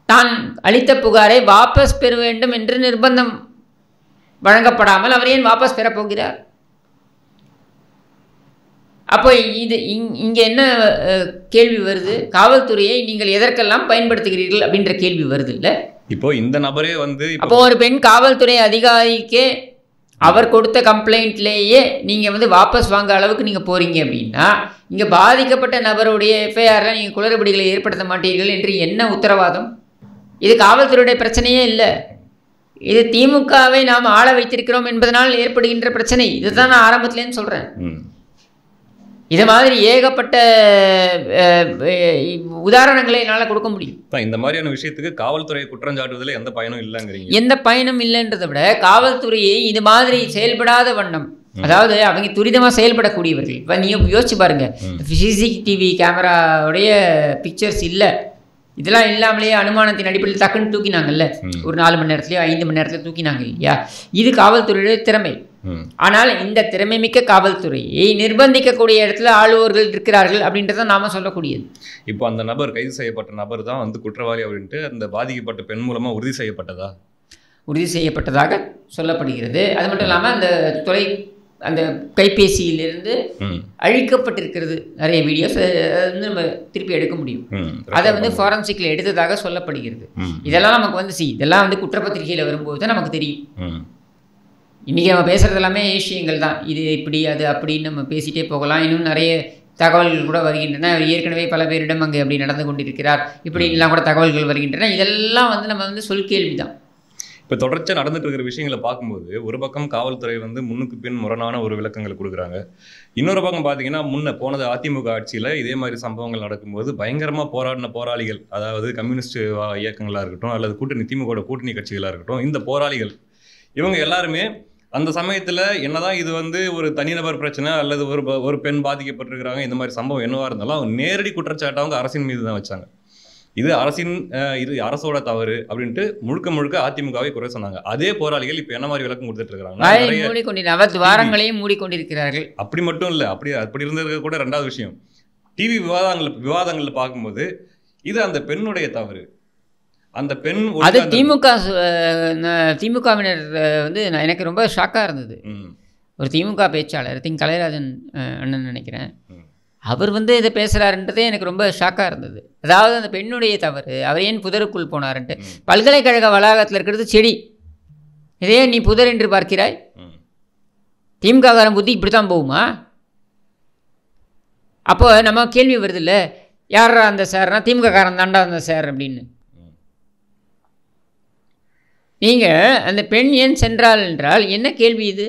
தான் அளித்த புகாரை வாபஸ் பெற வேண்டும் என்று நிர்பந்தம் வழங்கப்படாமல் அவர் ஏன் வாபஸ் பெறப்போகிறார்? அப்போ இது இங்கே என்ன கேள்வி வருது? காவல்துறையை நீங்கள் எதற்கெல்லாம் பயன்படுத்துகிறீர்கள் அப்படின்ற கேள்வி வருது இல்லை? இப்போ இந்த நபரே வந்து அப்போ ஒரு பெண் காவல்துறை அதிகாரிக்கே அவர் கொடுத்த கம்ப்ளைண்ட்லேயே நீங்கள் வந்து வாபஸ் வாங்க அளவுக்கு நீங்கள் போகிறீங்க அப்படின்னா, இங்கே பாதிக்கப்பட்ட நபருடைய எஃப்ஐஆரில் நீங்கள் குளறுபடிகளை ஏற்படுத்த மாட்டீர்கள் என்று என்ன உத்தரவாதம்? இது காவல்துறையுடைய பிரச்சனையே இல்லை, இது திமுகவை நாம் ஆள வைத்திருக்கிறோம் என்பதனால் ஏற்படுகின்ற பிரச்சனை. இதுதான் நான் ஆரம்பத்துலேன்னு சொல்கிறேன். இது மாதிரி ஏகப்பட்ட உதாரணங்களை என்னால் கொடுக்க முடியும். இந்த மாதிரியான விஷயத்துக்கு காவல்துறையை குற்றம் சாட்டுவதில் எந்த பயனும் இல்லைங்கிறீங்க? எந்த பயனும் இல்லைன்றதை விட, காவல்துறையை இது மாதிரி செயல்படாத வண்ணம், அதாவது அவங்க துரிதமாக செயல்படக்கூடியவர்கள். இப்போ நீங்கள் யோசிச்சு பாருங்க, சிசிடிவி கேமராவுடைய பிக்சர்ஸ் இல்லை, இதெல்லாம் இல்லாமலேயே அனுமானத்தின் அடிப்படையில் டக்குன்னு தூக்கினாங்கல்ல, ஒரு 4 மணி நேரத்துலையோ 5 மணி நேரத்தில் தூக்கினாங்க இல்லையா? இது காவல்துறையுடைய திறமை. ஆனால் இந்த திறமை மிக்க காவல்துறையை நிர்பந்திக்கக்கூடிய இடத்துல ஆளுவோர்கள் இருக்கிறார்கள் அப்படின்றத நாம சொல்லக்கூடியது. இப்போ அந்த நபர், கைது செய்யப்பட்ட நபர் தான் வந்து குற்றவாளி அப்படின்ட்டு அந்த பாதிக்கப்பட்ட பெண் மூலமாக உறுதி செய்யப்பட்டதாக சொல்லப்படுகிறது. அது மட்டும் இல்லாமல் அந்த கைபேசியிலிருந்து அழிக்கப்பட்டிருக்கிறது நிறைய வீடியோஸ், வந்து நம்ம திருப்பி எடுக்க முடியும். அதை வந்து ஃபாரன்சிக்கில் எடுத்ததாக சொல்லப்படுகிறது. இதெல்லாம் நமக்கு வந்து இதெல்லாம் வந்து குற்றப்பத்திரிகையில் வரும்போது தான் நமக்கு தெரியும். இன்றைக்கி நம்ம பேசுகிறது எல்லாமே விஷயங்கள் தான், இது இப்படி அது அப்படின்னு நம்ம பேசிகிட்டே போகலாம். இன்னும் நிறைய தகவல்கள் கூட வருகின்றன. ஏற்கனவே பல பேரிடம் அங்கே அப்படி நடந்து கொண்டிருக்கிறார், இப்படிலாம் கூட தகவல்கள் வருகின்றன. இதெல்லாம் வந்து நம்ம வந்து சொல் கேள்வி தான். இப்போ தொடர்ச்சியாக நடந்துட்டு இருக்கிற விஷயங்களை பார்க்கும்போது, ஒரு பக்கம் காவல்துறை வந்து முன்னுக்கு பின் முரணான ஒரு விளக்கங்கள் கொடுக்குறாங்க. இன்னொரு பக்கம் பார்த்தீங்கன்னா, போனது அதிமுக ஆட்சியில் இதே மாதிரி சம்பவங்கள் நடக்கும்போது பயங்கரமாக போராடின போராளிகள், அதாவது கம்யூனிஸ்ட் இயக்கங்களாக இருக்கட்டும் அல்லது திமுக கூட்டணி கட்சிகளாக இருக்கட்டும், இந்த போராளிகள் இவங்க எல்லாருமே அந்த சமயத்தில் என்னதான் இது வந்து ஒரு தனிநபர் பிரச்சனை அல்லது ஒரு பெண் பாதிக்கப்பட்டிருக்கிறாங்க, இந்த மாதிரி சம்பவம் என்னவா இருந்தாலும் நேரடி குற்றச்சாட்டு அவங்க அரசின் மீது தான் வச்சாங்க. இது அரசோட தவறு அப்படின்ட்டு முழுக்க அதிமுகவை குறை சொன்னாங்க. அதே போராளிகள் இப்போ என்ன மாதிரி விளக்கம் கொடுத்துட்டு இருக்காங்க? துவாரங்களையும் மூடிக்கொண்டிருக்கிறார்கள். அப்படி மட்டும் இல்லை, அப்படி இருந்தது கூட ரெண்டாவது விஷயம், டிவி விவாதங்களில் பார்க்கும்போது இது அந்த பெண்ணுடைய தவறு. அந்த பெண் அது திமுகவினர் வந்து எனக்கு ரொம்ப ஷாக்காக இருந்தது. ஒரு திமுக பேச்சாளர் கலைராஜன் அண்ணன் நினைக்கிறேன், அவர் வந்து இதை பேசுகிறாருன்றதே எனக்கு ரொம்ப ஷாக்காக இருந்தது. அதாவது அந்த பெண்ணுடைய தவறு, அவர் ஏன் புதருக்குள் போனார்ன்ட்டு. பல்கலைக்கழக வளாகத்தில் இருக்கிறது செடி, இதையே நீ புதர் என்று பார்க்கிறாய்? திமுககாரன் புத்தி இப்படி தான் போகுமா? அப்போ நம்ம கேள்வி வருது இல்லை, யாரா அந்த சார்னா திமுககாரன் தாண்டா அந்த சார் அப்படின்னு. நீங்கள் அந்த பெண் ஏன் சென்றாள் என்றால் என்ன கேள்வி இது?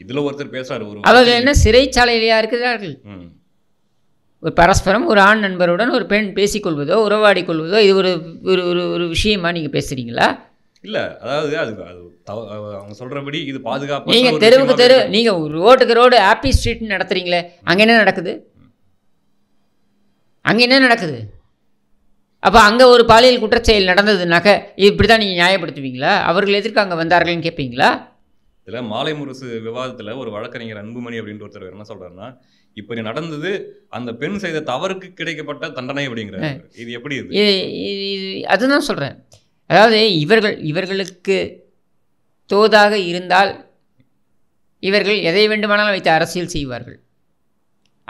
இதில் ஒருத்தர் பேசுறாரு, அவர்கள் என்ன சிறைச்சாலையிலையா இருக்கிறார்கள்? ஒரு பரஸ்பரம் ஒரு ஆண் நண்பருடன் ஒரு பெண் பேசிக்கொள்வதோ உறவாடி கொள்வதோ இது ஒரு ஒரு விஷயமா நீங்கள் பேசுகிறீங்களா? இல்லை, அதாவது அது அவங்க சொல்கிறபடி இது பாதுகாப்பு. நீங்கள் தெருவுக்கு நீங்கள் ரோட்டுக்கு ரோடு ஹாப்பி ஸ்ட்ரீட்னு நடத்துகிறீங்களே, அங்கே என்ன நடக்குது? அப்போ அங்கே ஒரு பாலியல் குற்றச்செயல் நடந்ததுனாக்க இப்படி தான் நீங்கள் நியாயப்படுத்துவீங்களா? அவர்கள் எதற்கு அங்கே வந்தார்கள்னு கேட்பீங்களா? இதில் மாலை முரசு விவாதத்தில் ஒரு வழக்கறிஞர் அன்புமணி அப்படின்ற ஒருத்தர் என்ன சொல்கிறாருன்னா, இப்படி நடந்தது அந்த பெண் செய்த தவறுக்கு கிடைக்கப்பட்ட தண்டனை அப்படிங்கிறாரு. இது எப்படி? அதுதான் சொல்கிறேன். அதாவது இவர்களுக்கு தோதாக இருந்தால் இவர்கள் எதை வேண்டுமானாலும் வைத்து அரசியல் செய்வார்கள்.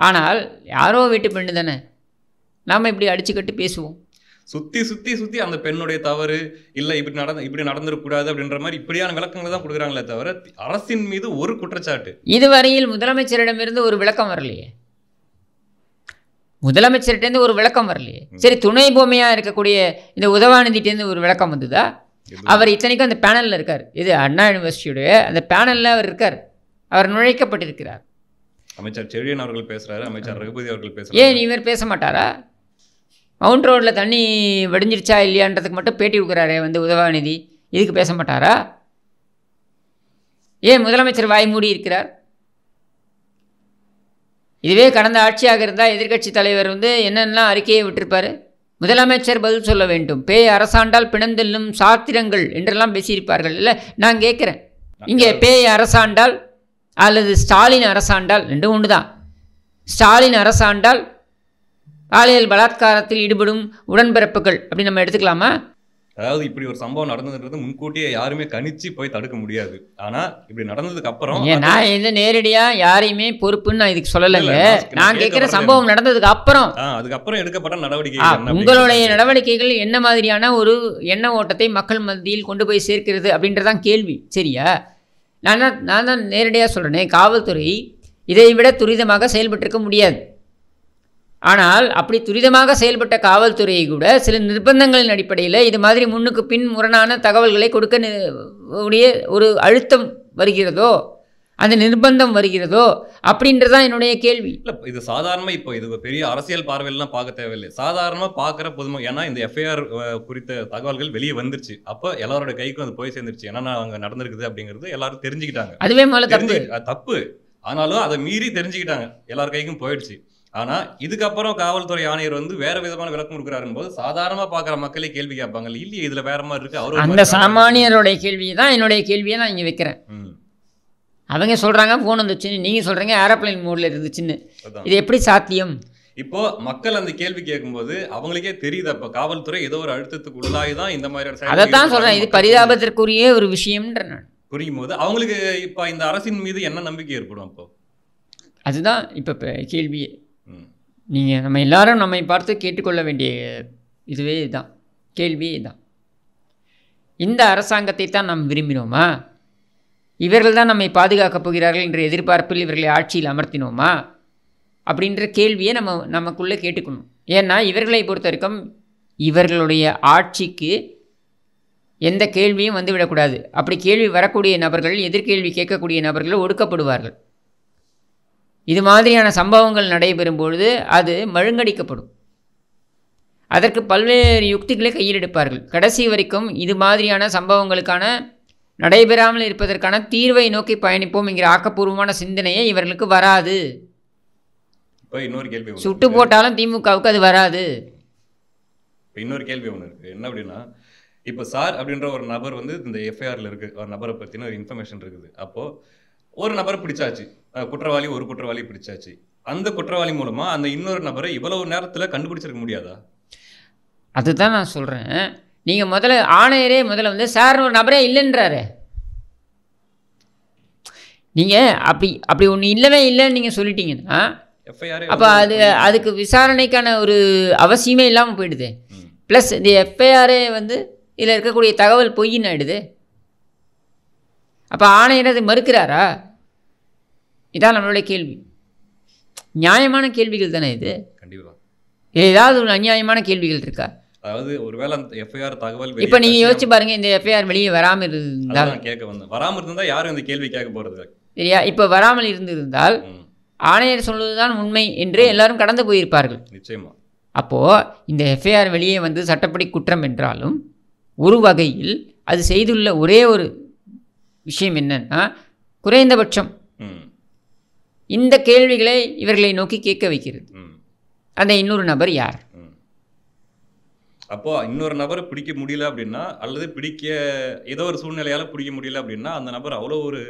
ஆனால் யாரோ வீட்டு பெண்ணு தானே, நாம் இப்படி அடிச்சுக்கட்டு பேசுவோம். சுற்றி சுற்றி சுற்றி அந்த பெண்ணுடைய தவறு இல்லை, இப்படி நடந்துடக்கூடாது அப்படின்ற மாதிரி இப்படியான விளக்கங்களை தான் கொடுக்குறாங்களே தவிர அரசின் மீது ஒரு குற்றச்சாட்டு இதுவரையில் முதலமைச்சரிடமிருந்து ஒரு விளக்கம் வரலையே. முதலமைச்சர்கிட்டேருந்து ஒரு விளக்கம் வரலையே. சரி, துணை பொம்மையாக இருக்கக்கூடிய இந்த உதவாநிதிட்டேருந்து ஒரு விளக்கம் வந்ததா? அவர் இத்தனைக்கும் அந்த பேனலில் இருக்கார். இது அண்ணா யூனிவர்சிட்டியுடைய அந்த பேனலில் அவர் இருக்கார். அவர் நுழைக்கப்பட்டிருக்கிறார். அமைச்சர் செழியன் அவர்கள் பேசுகிறாரு, அமைச்சர் ரகுபதி அவர்கள் பேசுகிறார். ஏன் இவர் பேச மாட்டாரா? மவுண்ட் ரோடில் தண்ணி வடிஞ்சிருச்சா இல்லையான்றதுக்கு மட்டும் பேட்டி கொடுக்குறாரே வந்து உதவாநிதி, இதுக்கு பேச மாட்டாரா? ஏன் முதலமைச்சர் வாய் மூடி இருக்கிறார்? இதுவே கடந்த ஆட்சியாக இருந்தால் எதிர்க்கட்சி தலைவர் வந்து என்னென்னலாம் அறிக்கையை விட்டிருப்பார். முதலமைச்சர் பதில் சொல்ல வேண்டும், பேய் அரசாண்டால் பிணந்தெல்லும் சாத்திரங்கள் என்றெல்லாம் பேசியிருப்பார்கள். இல்லை, நான் கேட்குறேன், இங்கே பேய் அரசாண்டால் அல்லது ஸ்டாலின் அரசாண்டால் ரெண்டும் ஒன்று தான். ஸ்டாலின் அரசாண்டால் பாலியல் பலாத்காரத்தில் ஈடுபடும் உடன்பிறப்புகள் அப்படி நம்ம எடுத்துக்கலாமா? அதாவது இப்படி ஒரு சம்பவம் நடந்ததுன்றது முன்கூட்டியே யாருமே கணிச்சு போய் தடுக்க முடியாது. ஆனா இப்படி நடந்ததுக்கு அப்புறம் நான் எந்த நேரடியா யாரையுமே பொறுப்புன்னு நான் இதுக்கு சொல்லலைங்க. நான் கேட்கிற சம்பவம் நடந்ததுக்கு அப்புறம் அதுக்கப்புறம் எடுக்கப்பட்ட நடவடிக்கைகள், உங்களுடைய நடவடிக்கைகள் என்ன மாதிரியான ஒரு எண்ண ஓட்டத்தை மக்கள் மத்தியில் கொண்டு போய் சேர்க்கிறது அப்படின்றதான் கேள்வி. சரியா? நான் தான் நேரடியாக சொல்கிறேனே, காவல்துறை இதை விட துரிதமாக செயல்பட்டிருக்க முடியாது. ஆனால் அப்படி துரிதமாக செயல்பட்ட காவல்துறையை கூட சில நிர்பந்தங்களின் அடிப்படையில் இது மாதிரி முன்னுக்கு பின் முரணான தகவல்களை கொடுக்க ஒரு அழுத்தம் வருகிறதோ, அந்த நிர்பந்தம் வருகிறதோ அப்படின்றதான் என்னுடைய கேள்வி. இல்லை, இது சாதாரணமாக இப்போ இது பெரிய அரசியல் பார்வையெல்லாம் பார்க்க தேவையில்லை. சாதாரணமாக பார்க்குற பொதுமக்கள், ஏன்னா இந்த எஃப்ஐஆர் குறித்த தகவல்கள் வெளியே வந்துருச்சு, அப்போ எல்லாரோட கைக்கும் அது போய் சேர்ந்துருச்சு. என்னென்ன அங்கே நடந்திருக்குது அப்படிங்கிறது எல்லாரும் தெரிஞ்சுக்கிட்டாங்க. அதுவே முதல்ல தப்பு, ஆனாலும் அதை மீறி தெரிஞ்சுக்கிட்டாங்க, எல்லார் கைக்கும் போயிடுச்சு. ஆனால் இதுக்கப்புறம் காவல்துறை ஆணையர் வந்து வேற விதமான விளக்கம் கொடுக்குறாருன்னு போது சாதாரணமாக பார்க்குற மக்களே கேள்வி கேட்பாங்க, இல்லையே இதில் வேற மாதிரி இருக்கு. அவர் அந்த சாமானியருடைய கேள்வியை தான் என்னுடைய கேள்வியை நான் இங்கே வைக்கிறேன். அவங்க சொல்கிறாங்க ஃபோன் வந்துச்சுன்னு, நீங்கள் சொல்கிறீங்க ஏரோப்ளைன் மோடில் இருந்துச்சுன்னு. இது எப்படி சாத்தியம்? இப்போ மக்கள் அந்த கேள்வி கேட்கும்போது அவங்களுக்கே தெரியுது, அப்போ காவல்துறை ஏதோ ஒரு அழுத்தத்துக்கு உள்ளாகி தான் இந்த மாதிரியான அதைத்தான் சொல்கிறேன். இது பரிதாபத்திற்குரிய ஒரு விஷயம்ன்ற நான் புரியும் போது அவங்களுக்கு இப்போ இந்த அரசின் மீது என்ன நம்பிக்கை ஏற்படும்? அப்போ அதுதான் இப்போ கேள்வியே. நீங்கள் நம்ம எல்லாரும் நம்மை பார்த்து கேட்டுக்கொள்ள வேண்டிய இதுவே இதுதான், கேள்வியே தான். இந்த அரசாங்கத்தை தான் நாம் விரும்பினோமா? இவர்கள் தான் நம்மை பாதுகாக்கப் போகிறார்கள் என்ற எதிர்பார்ப்பில் இவர்களை ஆட்சியில் அமர்த்தினோமா அப்படின்ற கேள்வியை நமக்குள்ளே கேட்டுக்கணும். ஏன்னா இவர்களை பொறுத்த வரைக்கும் இவர்களுடைய ஆட்சிக்கு எந்த கேள்வியும் வந்துவிடக்கூடாது. அப்படி கேள்வி வரக்கூடிய நபர்கள், எதிர்கேள்வி கேட்கக்கூடிய நபர்கள் ஒடுக்கப்படுவார்கள். இது மாதிரியான சம்பவங்கள் நடைபெறும் பொழுது அது மழுங்கடிக்கப்படும். அதற்கு பல்வேறு யுக்திகளை கையில் எடுப்பார்கள். கடைசி வரைக்கும் இது மாதிரியான சம்பவங்களுக்கான நடைபெறாமல் இருப்பதற்கான தீர்வை நோக்கி பயணிப்போம் என்கிற ஆக்கப்பூர்வமான சிந்தனையே இவர்களுக்கு வராது. இப்போ இன்னொரு கேள்வி, சுட்டு போட்டாலும் திமுகவுக்கு அது வராது. இப்போ இன்னொரு கேள்வி ஒன்று இருக்குது. என்ன அப்படின்னா, இப்போ சார் அப்படின்ற ஒரு நபர் வந்து இந்த எஃப்ஐஆரில் இருக்குது, ஒரு நபரை பற்றின ஒரு இன்ஃபர்மேஷன் இருக்குது. அப்போது ஒரு நபர் பிடிச்சாச்சு, ஒரு குற்றவாளி பிடிச்சாச்சு. அந்த குற்றவாளி மூலமாக அந்த இன்னொரு நபரை இவ்வளவு நேரத்தில் கண்டுபிடிச்சிருக்க முடியாதா? அதுதான் நான் சொல்கிறேன். நீங்கள் முதல்ல ஆணையரே வந்து சார் ஒரு நபரே இல்லைன்றாரு. நீங்கள் அப்படி ஒன்று இல்லவே இல்லைன்னு நீங்கள் சொல்லிட்டீங்கன்னா அப்போ அதுக்கு விசாரணைக்கான ஒரு அவசியமே இல்லாமல் போயிடுது. ப்ளஸ் இந்த எஃப்ஐஆரே வந்து இதில் இருக்கக்கூடிய தகவல் பொய்ன்னு ஆகிடுது. அப்போ ஆணையர் அது மறுக்கிறாரா? இதான் நம்மளுடைய கேள்வி. நியாயமான கேள்விகள் தானே இது. கண்டிப்பாக ஏதாவது ஒரு அநியாயமான கேள்விகள் இருக்கா? அதாவது ஒருவேளை அந்த எஃப்ஐஆர் தகவல் இப்போ நீங்கள் யோசிச்சு பாருங்க, இந்த எஃப்ஐஆர் வெளியே வராமல் இருந்தால் கேட்க வந்தேன், வராமல் இருந்தால் யாரும் இந்த கேள்வி கேட்க போகிறது சரியா? இப்போ வராமல் இருந்திருந்தால் ஆணையர் சொல்வதுதான் உண்மை என்று எல்லாரும் கடந்து போயிருப்பார்கள். நிச்சயமா. அப்போது இந்த எஃப்ஐஆர் வெளியே வந்து சட்டப்படி குற்றம் என்றாலும் ஒரு வகையில் அது செய்துள்ள ஒரே ஒரு விஷயம் என்னன்னா, குறைந்தபட்சம் இந்த கேள்விகளை இவர்களை நோக்கி கேட்க வைக்கிறது. அந்த இன்னொரு நபர் யார்? அப்போ இன்னொரு நபரை பிடிக்க முடியல அப்படின்னா, அல்லது ஏதோ ஒரு சூழ்நிலையால பிடிக்க முடியல அப்படின்னா, அந்த நபர் அவ்வளோ ஒரு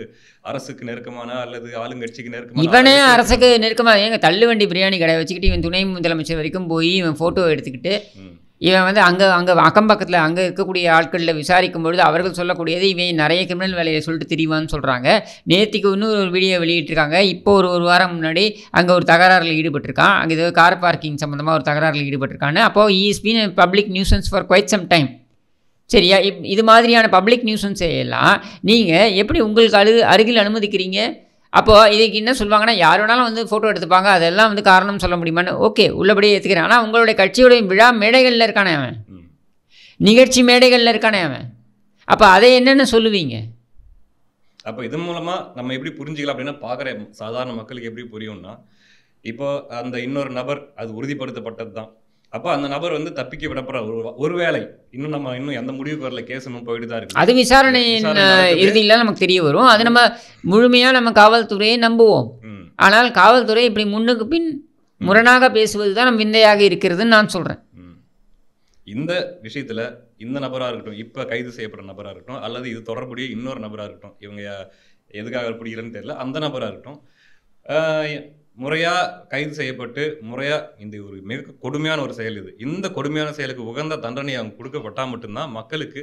அரசுக்கு நெருக்கமான அல்லது ஆளுங்கட்சிக்கு நெருக்கமான இவனே அரசுக்கு நெருக்கமாக ஏங்க தள்ளுவண்டி பிரியாணி கடை வச்சுக்கிட்டு இவன் துணை முதலமைச்சர் வரைக்கும் போய் இவன் ஃபோட்டோ எடுத்துக்கிட்டு இவன் வந்து அங்கே அக்கம் பக்கத்தில் அங்கே இருக்கக்கூடிய ஆட்களில் விசாரிக்கும் பொழுது அவர்கள் சொல்லக்கூடியது இவன் நிறைய கிரிமினல் வேலையை சொல்லிட்டு திரிவான்னு சொல்கிறாங்க. நேற்றுக்கு இன்னும் ஒரு வீடியோ வெளியிட்டிருக்காங்க. இப்போ ஒரு வாரம் முன்னாடி அங்கே ஒரு தகராறில் ஈடுபட்டிருக்கான். அங்கே ஏதோ கார் பார்க்கிங் சம்மந்தமாக ஒரு தகராறில் ஈடுபட்டிருக்கான்னு. அப்போது is been public nuisance for quite some time. சரியா? இது மாதிரியான பப்ளிக் நியூசன்ஸை எல்லாம் நீங்கள் எப்படி உங்களுக்கு அருகில் அனுமதிக்கிறீங்க? அப்போது இதுக்கு என்ன சொல்லுவாங்கன்னா, யார் வேணாலும் வந்து ஃபோட்டோ எடுத்துப்பாங்க, அதெல்லாம் வந்து காரணம் சொல்ல முடியுமான்னு. ஓகே, உள்ளபடியே ஏற்றுக்கிறேன். ஆனால் உங்களுடைய கட்சியுடைய விழா மேடைகளில் இருக்கானே அவன், நிகழ்ச்சி மேடைகளில் இருக்கானே அவன், அப்போ அதை என்னென்னு சொல்லுவீங்க? அப்போ இது மூலமாக நம்ம எப்படி புரிஞ்சிக்கலாம் அப்படின்னா, பார்க்குற சாதாரண மக்களுக்கு எப்படி புரியும்னா, இப்போ அந்த இன்னொரு நபர் அது உறுதிப்படுத்தப்பட்டது தான். அப்போ அந்த நபர் வந்து தப்பிக்க விடப்படுற ஒருவேளை இன்னும் எந்த முடிவுக்கு வரல, கேஸ் இன்னும் போயிட்டு தான் இருக்கு. அது விசாரணை இறுதியில் நமக்கு தெரிய வரும். அது நம்ம முழுமையாக நம்ம காவல்துறையை நம்புவோம். ஆனால் காவல்துறை இப்படி முன்னுக்கு பின் முரணாக பேசுவது தான் நம்ம விந்தையாக இருக்கிறதுன்னு நான் சொல்கிறேன். இந்த விஷயத்தில் இந்த நபராக இருக்கட்டும், இப்போ கைது செய்யப்படுற நபராக இருக்கட்டும், அல்லது இது தொடர்புடைய இன்னொரு நபராக இருக்கட்டும், இவங்க எதுக்காக பிடிக்கிறேன்னு தெரியல, அந்த நபராக இருக்கட்டும், முறையாக கைது செய்யப்பட்டு முறையாக இந்த ஒரு மிக கொடுமையான ஒரு செயல் இது. இந்த கொடுமையான செயலுக்கு உகந்த தண்டனை அவங்க கொடுக்கப்பட்டால் மட்டும்தான் மக்களுக்கு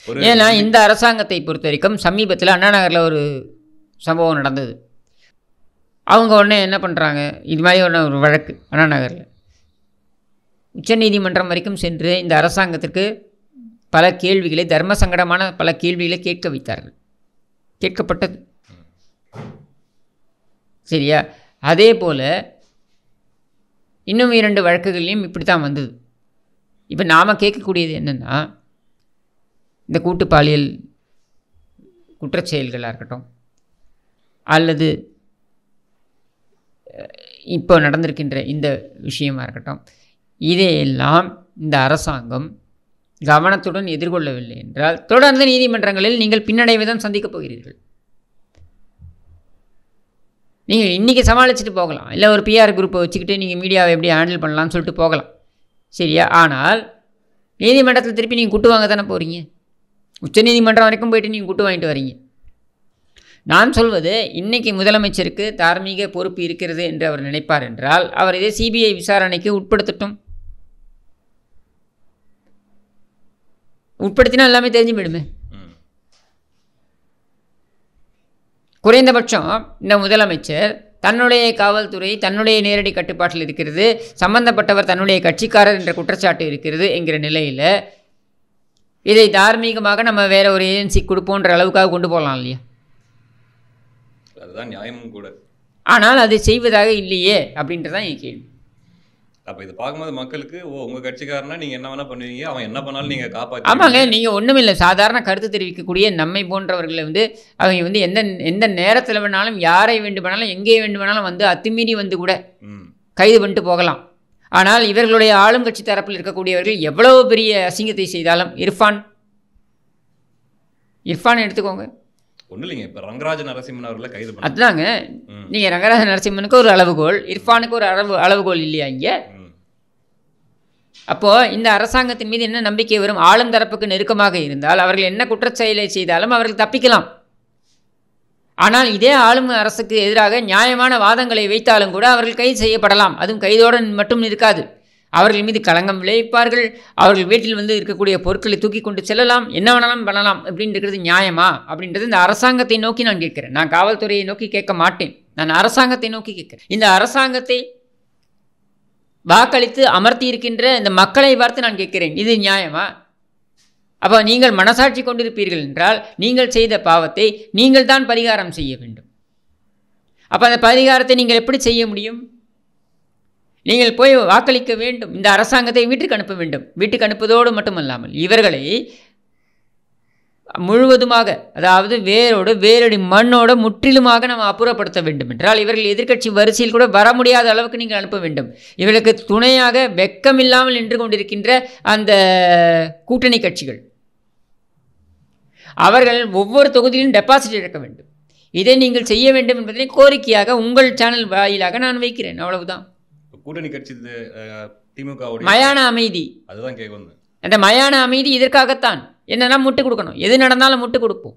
ஒரு. ஏன்னா இந்த அரசாங்கத்தை பொறுத்த வரைக்கும் சமீபத்தில் அண்ணா நகரில் ஒரு சம்பவம் நடந்தது. அவங்க உடனே என்ன பண்ணுறாங்க, இது மாதிரி ஒரு வழக்கு அண்ணா நகரில் உச்சநீதிமன்றம் வரைக்கும் சென்று இந்த அரசாங்கத்திற்கு பல கேள்விகளை, தர்ம சங்கடமான பல கேள்விகளை கேட்க வைத்தார்கள். கேட்கப்பட்டது. சரியா? அதே போல் இன்னும் 2 வழக்குகள்லையும் இப்படி தான் வந்தது. இப்போ நாம் கேட்கக்கூடியது என்னென்னா, இந்த கூட்டு பாலியல் குற்றச்செயல்களாக இருக்கட்டும், அல்லது இப்போ நடந்திருக்கின்ற இந்த விஷயமாக இருக்கட்டும், இதையெல்லாம் இந்த அரசாங்கம் கவனத்துடன் எதிர்கொள்ளவில்லை என்றால் தொடர்ந்து நீதிமன்றங்களில் நீங்கள் பின்னடைவை தான் சந்திக்கப் போகிறீர்கள். நீங்கள் இன்றைக்கி சமாளிச்சுட்டு போகலாம், இல்லை ஒரு பிஆர் குரூப்பை வச்சுக்கிட்டு நீங்கள் மீடியாவை எப்படி ஹேண்டில் பண்ணலாம்னு சொல்லிட்டு போகலாம். சரியா? ஆனால் நீதிமன்றத்தில் திருப்பி நீங்கள் குட்டு வாங்க தானே போகிறீங்க. உச்சநீதிமன்றம் வரைக்கும் போய்ட்டு நீங்கள் குட்டு வாங்கிட்டு வரீங்க. நான் சொல்வது, இன்றைக்கி முதலமைச்சருக்கு தார்மீக பொறுப்பு இருக்கிறது என்று அவர் நினைப்பார் என்றால் அவர் இதே சிபிஐ விசாரணைக்கு உட்படுத்தட்டும். உட்படுத்தினா எல்லாமே தெரிஞ்சு போயிடுமே. குறைந்தபட்சம் இந்த முதலமைச்சர் தன்னுடைய காவல்துறை தன்னுடைய நேரடி கட்டுப்பாட்டில் இருக்கிறது, சம்பந்தப்பட்டவர் தன்னுடைய கட்சிக்காரர் என்ற குற்றச்சாட்டு இருக்கிறது என்கிற நிலையில் இதை தார்மீகமாக நம்ம வேற ஒரு ஏஜென்சி கொடுப்போன்ற அளவுக்காக கொண்டு போகலாம் இல்லையா? அதுதான் நியாயமும் கூட. ஆனால் அதை செய்வதாக இல்லையே அப்படின்றதான் என் கேள்வி. அப்போ இது பார்க்கும்போது மக்களுக்கு, உங்கள் கட்சிக்காரனா நீங்கள் என்ன வேணால் பண்ணுவீங்க, அவன் என்ன பண்ணாலும் நீங்கள் காப்பாற்றி. ஆமாங்க, நீங்கள் ஒன்றுமில்லை, சாதாரண கருத்து தெரிவிக்கக்கூடிய நம்மை போன்றவர்களை வந்து அவங்க வந்து எந்த நேரத்தில் வேணாலும் யாரை வேண்டுமானாலும் எங்கே வேண்டுமானாலும் வந்து அத்துமீறி வந்து கூட கைது பண்ணிட்டு போகலாம். ஆனால் இவர்களுடைய ஆளுங்கட்சி தரப்பில் இருக்கக்கூடியவர்கள் எவ்வளவு பெரிய அசிங்கத்தை செய்தாலும், இர்ஃபான் எடுத்துக்கோங்க. ஒன்றும் இல்லைங்க, இப்போ ரங்கராஜ நரசிம்மன் அவர்களை கைது பண்ண, அதுதாங்க. நீங்கள் ரங்கராஜ நரசிம்மனுக்கு ஒரு அளவுகோல், இர்ஃபானுக்கு ஒரு அளவுகோல் இல்லையா இங்கே? அப்போது இந்த அரசாங்கத்தின் மீது என்ன நம்பிக்கை வரும்? ஆளும் தரப்புக்கு நெருக்கமாக இருந்தால் அவர்கள் என்ன குற்றச்செயலை செய்தாலும் அவர்கள் தப்பிக்கலாம். ஆனால் இதே ஆளும் அரசுக்கு எதிராக நியாயமான வாதங்களை வைத்தாலும் கூட அவர்கள் கைது செய்யப்படலாம். அதுவும் கைதோடு மட்டும் இருக்காது, அவர்கள் மீது களங்கம் விளைவிப்பார்கள். அவர்கள் வீட்டில் வந்து இருக்கக்கூடிய பொருட்களை தூக்கி கொண்டு செல்லலாம், என்ன வேணாலும் பண்ணலாம். அப்படின்னு இருக்கிறது நியாயமா அப்படின்றது இந்த அரசாங்கத்தை நோக்கி நான் கேட்கிறேன். நான் காவல்துறையை நோக்கி கேட்க மாட்டேன், நான் அரசாங்கத்தை நோக்கி கேட்கிறேன். இந்த அரசாங்கத்தை வாக்களித்து அமர்த்தி இருக்கின்ற இந்த மக்களை பார்த்து நான் கேட்கிறேன், இது நியாயமா? அப்போ நீங்கள் மனசாட்சி கொண்டிருப்பீர்கள் என்றால் நீங்கள் செய்த பாவத்தை நீங்கள் தான் பரிகாரம் செய்ய வேண்டும். அப்போ அந்த பரிகாரத்தை நீங்கள் எப்படி செய்ய முடியும்? நீங்கள் போய் வாக்களிக்க வேண்டும், இந்த அரசாங்கத்தை வீட்டுக்கு அனுப்ப வேண்டும். வீட்டுக்கு அனுப்புவதோடு மட்டுமல்லாமல் இவர்களை முழுவதுமாக, அதாவது வேரடி மண்ணோடு முற்றிலுமாக நம்ம அப்புறப்படுத்த வேண்டும் என்றால் இவர்கள் எதிர்க்கட்சி வரிசையில் கூட வர முடியாத அளவுக்கு நீங்கள் அனுப்ப வேண்டும். இவர்களுக்கு துணையாக வெட்கமில்லாமல் நின்று கொண்டிருக்கின்ற அந்த கூட்டணி கட்சிகள், அவர்கள் ஒவ்வொரு தொகுதியிலும் டெபாசிட் இழக்க வேண்டும். இதை நீங்கள் செய்ய வேண்டும் என்பதை கோரிக்கையாக உங்கள் சேனல் வாயிலாக நான் வைக்கிறேன். அவ்வளவுதான். கூட்டணி கட்சி திமுக மயான அமைதி, அதுதான் கேட்க வந்தேன். அந்த மயான அமைதி இதற்காகத்தான். என்னன்னா முட்டு கொடுக்கணும், எது நடந்தாலும் முட்டு கொடுப்போம்.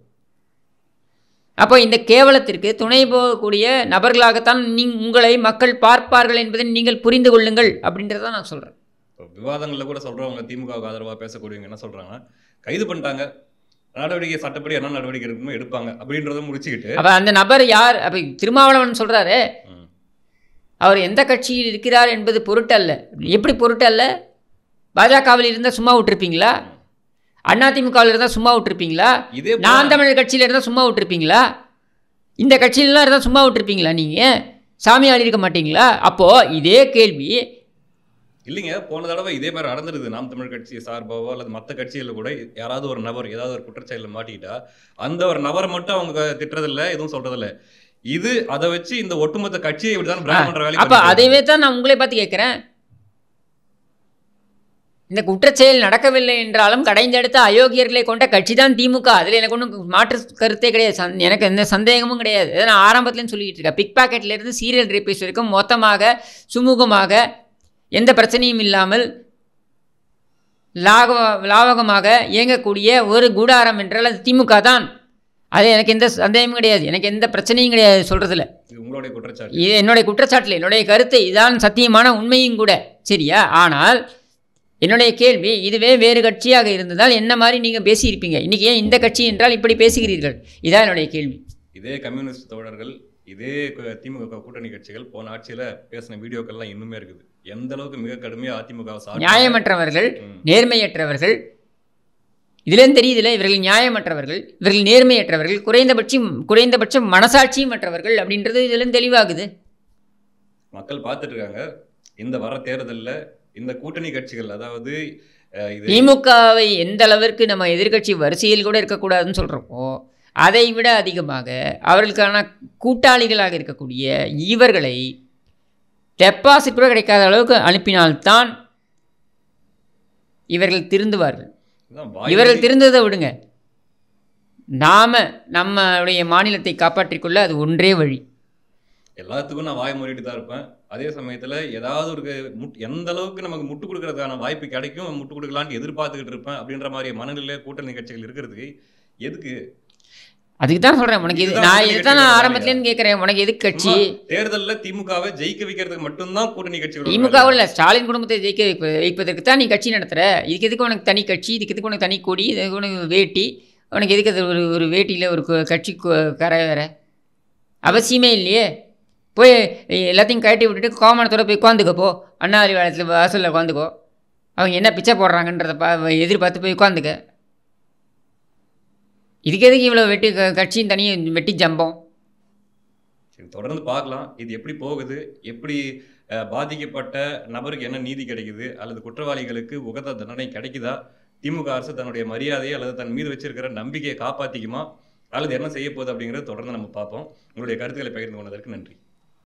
அப்போ இந்த கேவலத்திற்கு துணை போகக்கூடிய நபர்களாகத்தான் உங்களை மக்கள் பார்ப்பார்கள் என்பதை நீங்கள் புரிந்து கொள்ளுங்கள் அப்படின்றத நான் சொல்கிறேன். விவாதங்களில் கூட சொல்கிறவங்க திமுகவுக்கு ஆதரவாக பேசக்கூடியவங்க என்ன சொல்கிறாங்கன்னா, கைது பண்ணிட்டாங்க, நடவடிக்கை சட்டப்படி என்ன நடவடிக்கை இருக்குமோ எடுப்பாங்க அப்படின்றத முடிச்சுக்கிட்டு, அப்போ அந்த நபர் யார்? அப்போ திருமாவளவன் சொல்கிறாரு, அவர் எந்த கட்சியில் இருக்கிறார் என்பது பொருட்டல்ல. எப்படி பொருட்டல்ல? பாஜகவில் இருந்தால் சும்மா விட்டுருப்பீங்களா? அதிமுகவில் இருந்தால் சும்மா விட்டுருப்பீங்களா? நான் தமிழர் கட்சியில் இருந்தால் சும்மா விட்டுருப்பீங்களா? இந்த கட்சியிலலாம் இருந்தால் சும்மா விட்டுருப்பீங்களா? நீங்கள் சாமி ஆடி இருக்க மாட்டீங்களா? அப்போது இதே கேள்வி இல்லைங்க, போன தடவை இதே மாதிரி நடந்துருது. நாம் தமிழ் கட்சி சார்பாவோ அல்லது மற்ற கட்சிகளில் கூட யாராவது ஒரு நபர் ஏதாவது ஒரு குற்றச்செயலில் மாட்டிக்கிட்டா அந்த ஒரு நபரை மட்டும் அவங்க திட்டுறதில்லை, எதுவும் சொல்றதில்லை. இது அதை வச்சு இந்த ஒட்டுமொத்த கட்சியை இப்படிதான் பிராண்ட் பண்ற வேலை. அப்போ அதைவே தான் நான் உங்களை பார்த்து கேட்குறேன். இந்த குற்றச்செயல் நடக்கவில்லை என்றாலும் கடைந்தெடுத்த அயோக்கியர்களை கொண்ட கட்சி தான் திமுக. அதில் எனக்கு ஒன்றும் மாற்று கருத்தே கிடையாது, எனக்கு எந்த சந்தேகமும் கிடையாது. அதை நான் ஆரம்பத்துலேருந்து சொல்லிக்கிட்டு இருக்கேன். பிக் பாக்கெட்லேருந்து சீரியல் ரேபிஸ்ட் வரைக்கும் மொத்தமாக சுமூகமாக எந்த பிரச்சனையும் இல்லாமல் லாவகமாக இயங்கக்கூடிய ஒரு கூடாரம் என்றால் அது திமுக தான். அது எனக்கு எந்த சந்தேகமும் கிடையாது, எனக்கு எந்த பிரச்சனையும் கிடையாது சொல்கிறதுல. உங்களுடைய குற்றச்சாட்டு, இது என்னுடைய குற்றச்சாட்டில் என்னுடைய கருத்து, இதான் சத்தியமான உண்மையும் கூட. சரியா? ஆனால் என்னுடைய கேள்வி, இதுவே வேறு கட்சியாக இருந்ததால் என்ன மாதிரி நீங்கள் பேசியிருப்பீங்க, இன்றைக்கி ஏன் இந்த கட்சி என்றால் இப்படி பேசுகிறீர்கள்? இதான் என்னுடைய கேள்வி. இதே கம்யூனிஸ்ட் தோழர்கள், இதே திமுக கூட்டணி கட்சிகள் போன ஆட்சியில் பேசின வீடியோக்கள்லாம் இன்னுமே இருக்குது. எந்த அளவுக்கு மிக கடுமையாக அதிமுக நியாயமற்றவர்கள், நேர்மையற்றவர்கள், இதுலேருந்து தெரியுதுல இவர்கள் நியாயமற்றவர்கள், இவர்கள் நேர்மையற்றவர்கள், குறைந்தபட்சம் மனசாட்சியும் மற்றவர்கள் அப்படின்றது இதுலேருந்து தெளிவாகுது. மக்கள் பார்த்துட்டு இருக்காங்க. இந்த வர தேர்தலில் இந்த கூட்டணி கட்சிகள், அதாவது திமுகவை எந்த அளவிற்கு நம்ம எதிர்கட்சி வரிசையில் கூட இருக்கக்கூடாதுன்னு சொல்கிறப்போ அதை விட அதிகமாக அவர்களுக்கான கூட்டாளிகளாக இருக்கக்கூடிய இவர்களை டெபாசிட் கூட கிடைக்காத அளவுக்கு அனுப்பினால்தான் இவர்கள் திருந்துவார்கள். இவர்கள் திருந்ததை விடுங்க, நம்மளுடைய மாநிலத்தை காப்பாற்றிக்கொள்ள அது ஒன்றே வழி. எல்லாத்துக்கும் நான் வாய் மூடிட்டு தான் இருப்பேன். அதே சமயத்தில் ஏதாவது ஒரு எந்த அளவுக்கு நமக்கு முட்டு கொடுக்கறதுக்கான வாய்ப்பு கிடைக்கும், முட்டு கொடுக்கலான்னு எதிர்பார்த்துக்கிட்டு இருப்பேன் அப்படின்ற மாதிரி மனநிலை கூட்டணி கட்சிகள் இருக்கிறதுக்கு எதுக்கு? அதுக்கு தான் சொல்கிறேன், உனக்கு இது நான் இதுதான் நான் ஆரம்பத்துலேருந்து கேட்குறேன், உனக்கு எதுக்கு கட்சி? தேர்தலில் திமுகவை ஜெயிக்க வைக்கிறதுக்கு மட்டும்தான் கூட்டணி கட்சிகள். திமுகவில் ஸ்டாலின் குடும்பத்தை ஜெயிக்க வைப்பதற்கு தான் நீ கட்சி நடத்துகிற. இதுக்கு எதுக்கு உனக்கு தனி கட்சி? இதுக்கு எதுக்கு உனக்கு தனி கொடி? இதுக்கு உனக்கு வேட்டி? உனக்கு எதுக்கு அது ஒரு வேட்டியில் ஒரு கட்சி கரை வேற? அவசியமே இல்லையே. போய் எல்லாத்தையும் கட்டி விட்டுட்டு கோமணத்தோடு போய் உட்காந்துக்கப்போ, அண்ணாரி வாசலில் உட்காந்துக்கோ. அவங்க என்ன பிச்சை போடுறாங்கன்றதை எதிர்பார்த்து போய் உட்காந்துக்க. இதுக்கு எதுக்கு இவ்வளோ கட்சியும் தனியாக வெட்டி ஜம்பம்? சரி, தொடர்ந்து பார்க்கலாம் இது எப்படி போகுது, எப்படி பாதிக்கப்பட்ட நபருக்கு என்ன நீதி கிடைக்குது, அல்லது குற்றவாளிகளுக்கு உகந்த தண்டனை கிடைக்குதா, திமுக அரசு தன்னுடைய மரியாதையை அல்லது தன் மீது வச்சிருக்கிற நம்பிக்கையை காப்பாற்றிக்குமா, அல்லது என்ன செய்ய போகுது அப்படிங்கிறத தொடர்ந்து நம்ம பார்ப்போம். உங்களுடைய கருத்துக்களை பகிர்ந்து கொண்டதற்கு நன்றி.